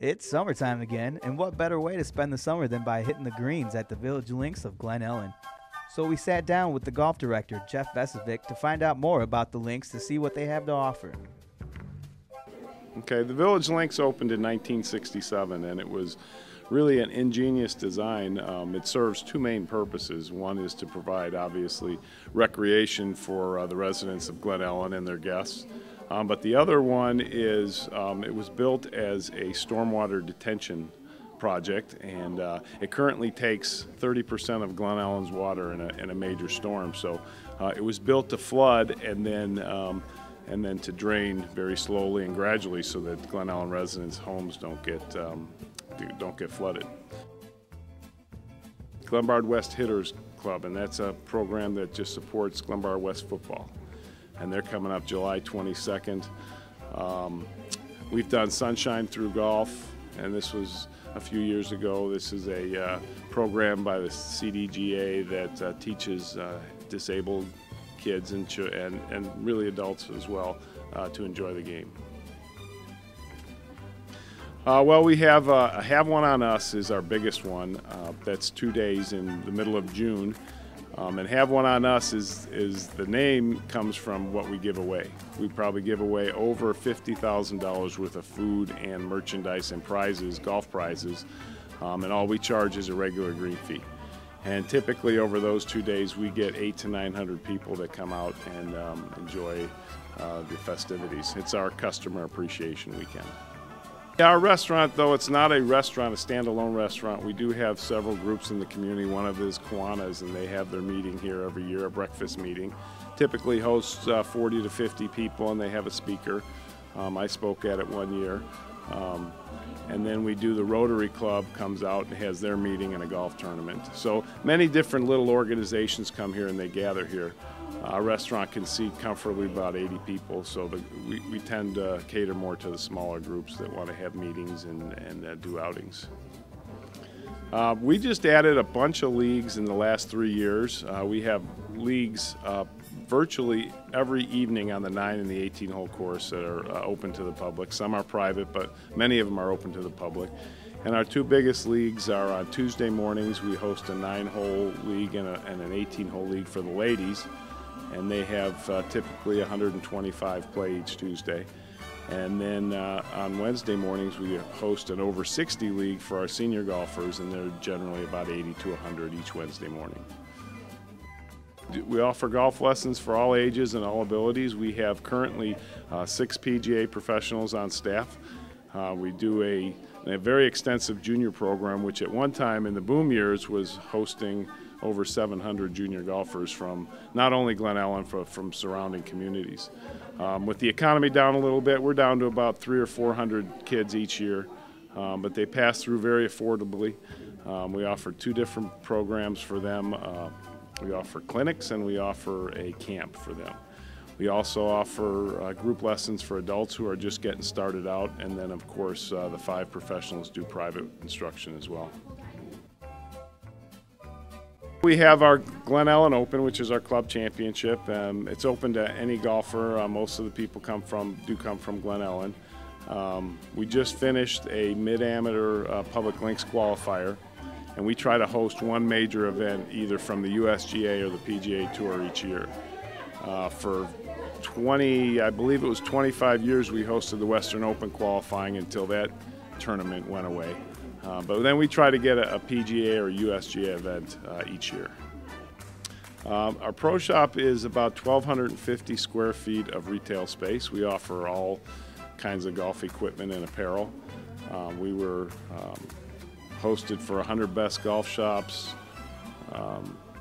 It's summertime again, and what better way to spend the summer than by hitting the greens at the Village Links of Glen Ellyn? So we sat down with the golf director, Jeff Vesovic, to find out more about the links to see what they have to offer. Okay, the Village Links opened in 1967, and it was really an ingenious design. It serves two main purposes. One is to provide, obviously, recreation for the residents of Glen Ellyn and their guests. But the other one is it was built as a stormwater detention project, and it currently takes 30% of Glen Ellyn's water in a major storm. So it was built to flood and then to drain very slowly and gradually so that Glen Ellyn residents' homes don't get flooded. Lombard West Hitters Club, and that's a program that just supports Lombard West football. And they're coming up July 22nd. We've done Sunshine Through Golf, and this was a few years ago. This is a program by the CDGA that teaches disabled kids and really adults as well to enjoy the game. Well, we have One on Us is our biggest one. That's 2 days in the middle of June. And Have One on Us is the name comes from what we give away. We probably give away over $50,000 worth of food and merchandise and prizes, golf prizes, and all we charge is a regular green fee. And typically over those 2 days we get 800 to 900 people that come out and enjoy the festivities. It's our customer appreciation weekend. Our restaurant, though it's not a restaurant, a standalone restaurant, we do have several groups in the community. One of is Kiwanis, and they have their meeting here every year, a breakfast meeting. Typically hosts 40 to 50 people, and they have a speaker. I spoke at it one year. And then we do the Rotary Club comes out and has their meeting and a golf tournament. So many different little organizations come here and they gather here. Our restaurant can seat comfortably about 80 people, so we tend to cater more to the smaller groups that want to have meetings and do outings. We just added a bunch of leagues in the last 3 years. We have leagues virtually every evening on the 9 and the 18-hole course that are open to the public. Some are private, but many of them are open to the public. And our two biggest leagues are on Tuesday mornings. We host a 9-hole league and an 18-hole league for the ladies. And they have typically 125 play each Tuesday. And then on Wednesday mornings we host an over 60 league for our senior golfers, and they're generally about 80 to 100 each Wednesday morning. We offer golf lessons for all ages and all abilities. We have currently 6 PGA professionals on staff. We do a very extensive junior program, which at one time in the boom years was hosting over 700 junior golfers from not only Glen Ellyn, but from surrounding communities. With the economy down a little bit, we're down to about 300 or 400 kids each year, but they pass through very affordably. We offer 2 different programs for them. We offer clinics and we offer a camp for them. We also offer group lessons for adults who are just getting started out, and then of course the 5 professionals do private instruction as well. We have our Glen Ellyn Open, which is our club championship. It's open to any golfer. Most of the people do come from Glen Ellyn. We just finished a mid-amateur public links qualifier, and we try to host one major event either from the USGA or the PGA Tour each year. For 20, I believe it was 25 years, we hosted the Western Open qualifying until that tournament went away. But then we try to get a PGA or USGA event each year. Our pro shop is about 1,250 square feet of retail space. We offer all kinds of golf equipment and apparel. We were hosted for 100 Best Golf Shops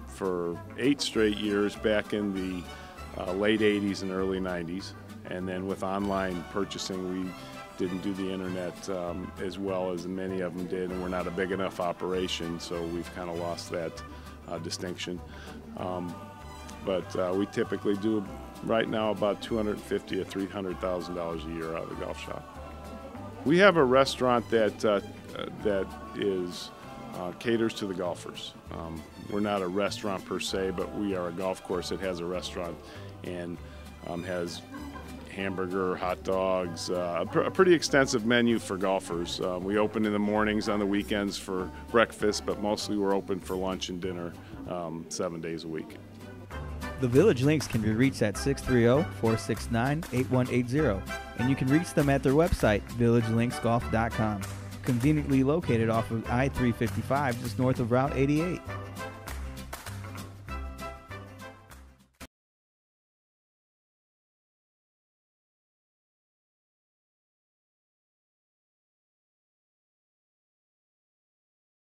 for 8 straight years back in the late 80s and early 90s. And then with online purchasing, we didn't do the internet as well as many of them did, and we're not a big enough operation, so we've kind of lost that distinction. But we typically do right now about $250,000 to $300,000 a year out of the golf shop. We have a restaurant that is caters to the golfers. We're not a restaurant per se, but we are a golf course that has a restaurant and has hamburger, hot dogs, a pretty extensive menu for golfers. We open in the mornings, on the weekends for breakfast, but mostly we're open for lunch and dinner 7 days a week. The Village Links can be reached at 630-469-8180, and you can reach them at their website, villagelinksgolf.com, conveniently located off of I-355 just north of Route 88.